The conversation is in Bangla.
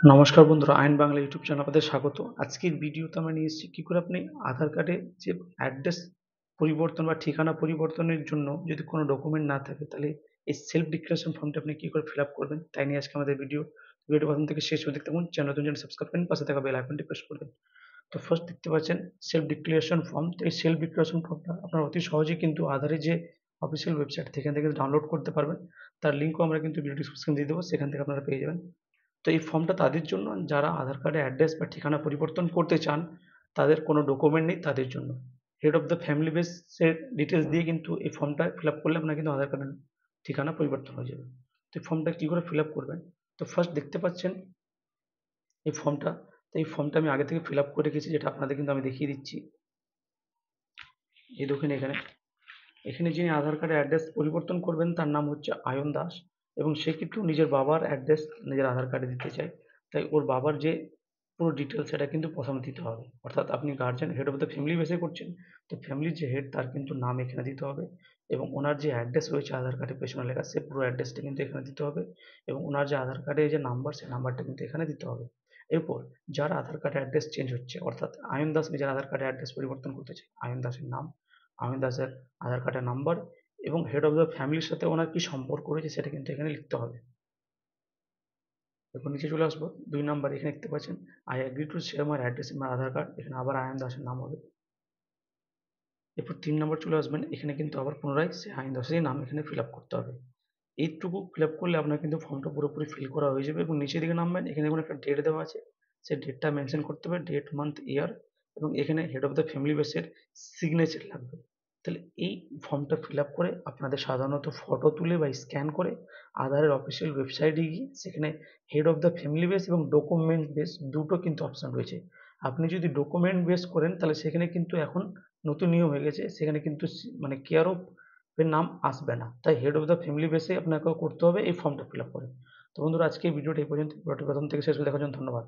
নমস্কার বন্ধুরা, আইন বাংলা ইউটিউব চ্যানেলে আপনাদের স্বাগত। আজকের ভিডিওতে আমরা নিয়ে এসেছি কী করে আপনি আধার কার্ডে যে অ্যাড্রেস পরিবর্তন বা ঠিকানা পরিবর্তনের জন্য যদি কোনো ডকুমেন্ট না থাকে, তাহলে এই সেলফ ডিক্লারেশন ফর্মটা আপনি কী করে ফিল আপ করবেন, তাই নিয়ে আজকে আমাদের ভিডিওটি প্রথম থেকে শেষ পর্যন্ত দেখতে থাকুন। চ্যানেল সাবস্ক্রাইব করুন, পাশে থাকা বেল আইকনটি প্রেস করবেন। তো ফার্স্ট দেখতে পাচ্ছেন সেলফ ডিক্লারেশন ফর্ম। তো এই সেলফ ডিক্লারেশন ফর্মটা আপনারা অতি সহজেই কিন্তু আধারের যে অফিসিয়াল ওয়েবসাইট সেখান থেকে ডাউনলোড করতে পারবেন। তার লিঙ্কও আমরা কিন্তু ভিডিও ডিসক্রিপশনে দিয়ে দেবো, সেখান থেকে আপনারা পেয়ে যাবেন। তো এই ফর্মটা তাদের জন্য যারা আধার কার্ডে অ্যাড্রেস বা ঠিকানা পরিবর্তন করতে চান, তাদের কোনো ডকুমেন্ট নেই তাদের জন্য। হেড অফ দ্য ফ্যামিলি বেসের ডিটেলস দিয়ে কিন্তু এই ফর্মটা ফিল আপ করলে আপনার কিন্তু আধার কার্ডের ঠিকানা পরিবর্তন হয়ে যাবে। তো এই ফর্মটা কী করে ফিল আপ করবেন, তো ফার্স্ট দেখতে পাচ্ছেন এই ফর্মটা। তো এই ফর্মটা আমি আগে থেকে ফিল আপ করে রেখেছি, যেটা আপনাদের কিন্তু আমি দেখিয়ে দিচ্ছি। এই দেখুন এখানে এখানে যিনি আধার কার্ডে অ্যাড্রেস পরিবর্তন করবেন তার নাম হচ্ছে আয়ন দাস, এবং সে কিন্তু নিজের বাবার অ্যাড্রেস নিজের আধার কার্ডে দিতে চায়। তাই ওর বাবার যে পুরো ডিটেলস সেটা কিন্তু প্রথমে দিতে হবে। অর্থাৎ আপনি guardian head of the family বেসে করছেন, তো ফ্যামিলির যে হেড তার কিন্তু নাম এখানে দিতে হবে, এবং ওনার যে অ্যাড্রেস রয়েছে আধার কার্ডের পেছনে লেখা সে পুরো অ্যাড্রেসটা কিন্তু এখানে দিতে হবে, এবং ওনার যে আধার কার্ডে যে নাম্বার সেই নাম্বারটা কিন্তু এখানে দিতে হবে। এরপর যার আধার কার্ডে অ্যাড্রেস চেঞ্জ হচ্ছে, অর্থাৎ আয়ন দাস নিজের আধার কার্ডে অ্যাড্রেস পরিবর্তন করতে চায়, আয়ন দাসের নাম, আয়ন দাসের আধার কার্ডের নাম্বার, এবং হেড অফ দ্য ফ্যামিলির সাথে ওনার কি সম্পর্ক রয়েছে সেটা কিন্তু এখানে লিখতে হবে। এরপর নিচে চলে আসবো 2 নাম্বার, এখানে দেখতে পাচ্ছেন I agree to share my address in my Aadhaar card, এখানে আবার আয়ন দাসের নাম হবে। এরপর 3 নম্বর চলে আসবেন, এখানে কিন্তু আবার পুনরায় সে আয়ন দাসেরই নাম এখানে ফিল আপ করতে হবে। এইটুকু ফিল আপ করলে আপনার কিন্তু ফর্মটা পুরোপুরি ফিল করা হয়ে যাবে, এবং নিচের দিকে নামবেন, এখানে দেখুন একটা ডেট দেওয়া আছে, সেই ডেটটা মেনশন করতে হবে, ডেট, মান্থ, ইয়ার, এবং এখানে হেড অফ দ্য ফ্যামিলি বেসের সিগনেচার লাগবে। তাহলে এই ফর্মটা ফিল আপ করে আপনাদের সাধারণত ফটো তুলে বা স্ক্যান করে আধারের অফিসিয়াল ওয়েবসাইটে গিয়ে সেখানে head of the family base এবং ডকুমেন্ট বেস দুটো কিন্তু অপশন রয়েছে। আপনি যদি ডকুমেন্ট বেস করেন তাহলে সেখানে কিন্তু এখন নতুন নিয়ম হয়ে গেছে, সেখানে কিন্তু মানে কেয়ার অফ এর নাম আসবে না। তাই হেড অফ দ্য ফ্যামিলি বেসে আপনাকে করতে হবে এই ফর্মটা ফিল আপ করে। তো বন্ধুরা, আজকে এই ভিডিওটা এই পর্যন্ত। ভিডিওটি প্রথম থেকে শেষ পর্যন্ত দেখার জন্য ধন্যবাদ।